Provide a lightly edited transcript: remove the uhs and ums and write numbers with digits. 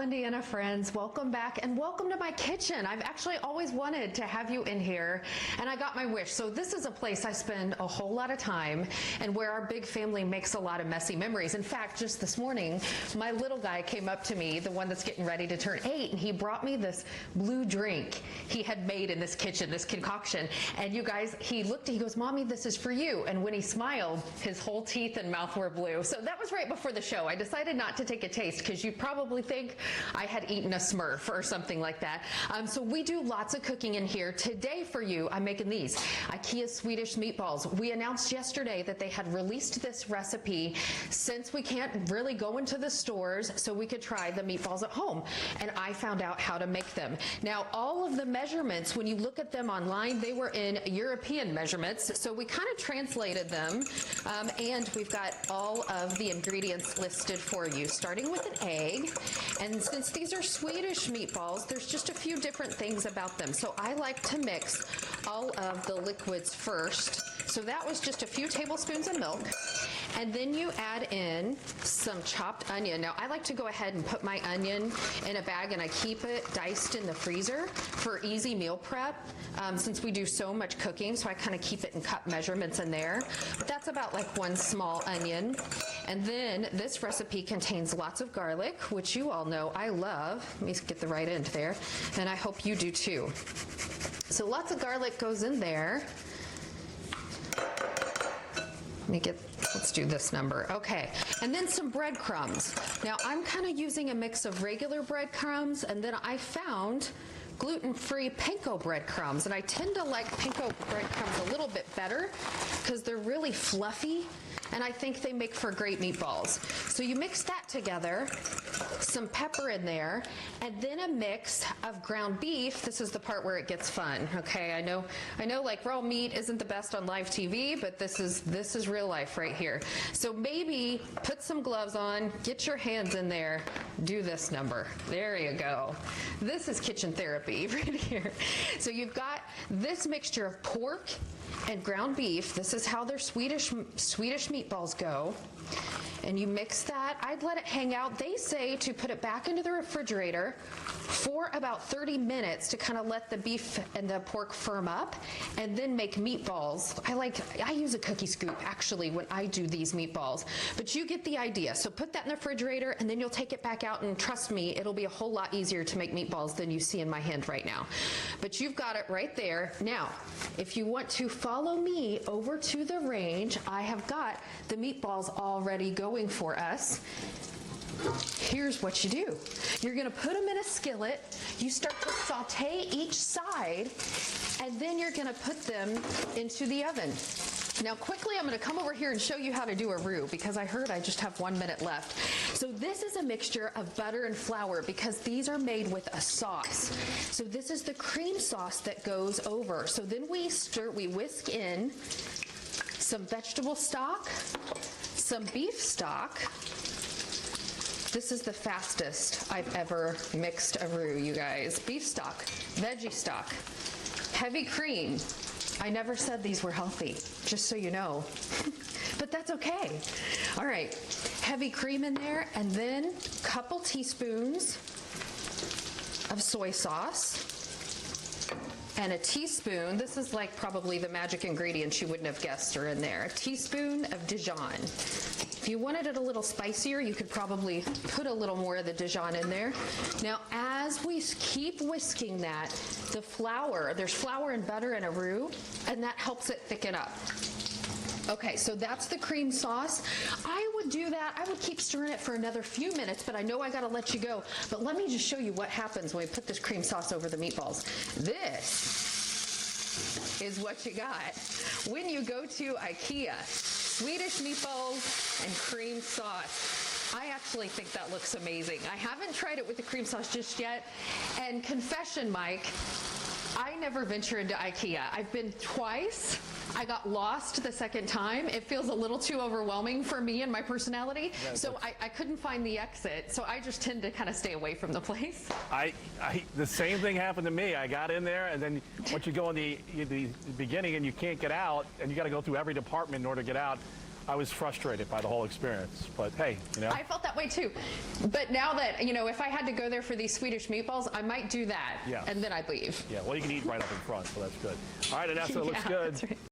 Indiana friends, welcome back and welcome to my kitchen. I've actually always wanted to have you in here and I got my wish. So this is a place I spend a whole lot of time and where our big family makes a lot of messy memories. In fact, just this morning, my little guy came up to me, the one that's getting ready to turn 8, and he brought me this blue drink he had made in this kitchen, this concoction. And you guys, he looked, he goes, "Mommy, this is for you." And when he smiled, his whole teeth and mouth were blue. So that was right before the show. I decided not to take a taste because you'd probably think I had eaten a Smurf or something like that. So we do lots of cooking in here. Today for you, I'm making these Ikea Swedish meatballs. We announced yesterday that they had released this recipe since we can't really go into the stores, so we could try the meatballs at home. And I found out how to make them. Now, all of the measurements, when you look at them online, they were in European measurements, so we kind of translated them, and we've got all of the ingredients listed for you, starting with an egg. And since these are Swedish meatballs, there's just a few different things about them. So I like to mix all of the liquids first. So that was just a few tablespoons of milk. And then you add in some chopped onion. Now I like to go ahead and put my onion in a bag and I keep it diced in the freezer for easy meal prep, since we do so much cooking, so I kind of keep it in cup measurements in there. But that's about like one small onion. And then this recipe contains lots of garlic, which you all know I love. Let me get the right end there. And I hope you do too. So lots of garlic goes in there. Let's do this number. Okay, and then some breadcrumbs. Now I'm kind of using a mix of regular breadcrumbs, and then I found gluten-free panko breadcrumbs, and I tend to like panko breadcrumbs a little bit better because they're really fluffy, and I think they make for great meatballs. So you mix that together, some pepper in there, and then a mix of ground beef. This is the part where it gets fun, okay? I know like raw meat isn't the best on live TV, but this is real life right here. So maybe put some gloves on, get your hands in there, do this number. There you go. This is kitchen therapy right here. So you've got this mixture of pork and ground beef. This is how their Swedish meatballs go. And you mix that. I'd let it hang out. They say to put it back into the refrigerator for about 30 minutes to kind of let the beef and the pork firm up, and then make meatballs. I use a cookie scoop actually when I do these meatballs, but you get the idea. So put that in the refrigerator and then you'll take it back out, and trust me, it'll be a whole lot easier to make meatballs than you see in my hand right now. But you've got it right there. Now, if you want to follow me over to the range, I have got the meatballs already going for us. Here's what you do. You're gonna put them in a skillet. You start to saute each side, and then you're gonna put them into the oven. Now quickly, I'm gonna come over here and show you how to do a roux, because I heard I just have 1 minute left. So this is a mixture of butter and flour, because these are made with a sauce. So this is the cream sauce that goes over. So then we whisk in some vegetable stock, some beef stock. This is the fastest I've ever mixed a roux, you guys. Beef stock, veggie stock, heavy cream. I never said these were healthy, just so you know. But that's okay. All right, heavy cream in there, and then a couple teaspoons of soy sauce. And a teaspoon, this is like probably the magic ingredients you wouldn't have guessed are in there. A teaspoon of Dijon. If you wanted it a little spicier, you could probably put a little more of the Dijon in there. Now, as we keep whisking that, the flour, there's flour and butter in a roux, and that helps it thicken up. Okay, so that's the cream sauce. I would do that. I would keep stirring it for another few minutes, but I know I gotta let you go. But let me just show you what happens when we put this cream sauce over the meatballs. This is what you got when you go to Ikea. Swedish meatballs and cream sauce. I actually think that looks amazing. I haven't tried it with the cream sauce just yet. And confession, Mike, I never venture into Ikea. I've been twice. I got lost the second time. It feels a little too overwhelming for me and my personality. Yeah, so I couldn't find the exit. So I just tend to kind of stay away from the place. The same thing happened to me. I got in there, and then once you go in the beginning and you can't get out, and you got to go through every department in order to get out. I was frustrated by the whole experience. But hey, you know. I felt that way too. But now that, you know, if I had to go there for these Swedish meatballs, I might do that. Yeah. And then I'd leave. Yeah, well, you can eat right up in front, so that's good. All right, Anessa, it looks Yeah, good. that's right.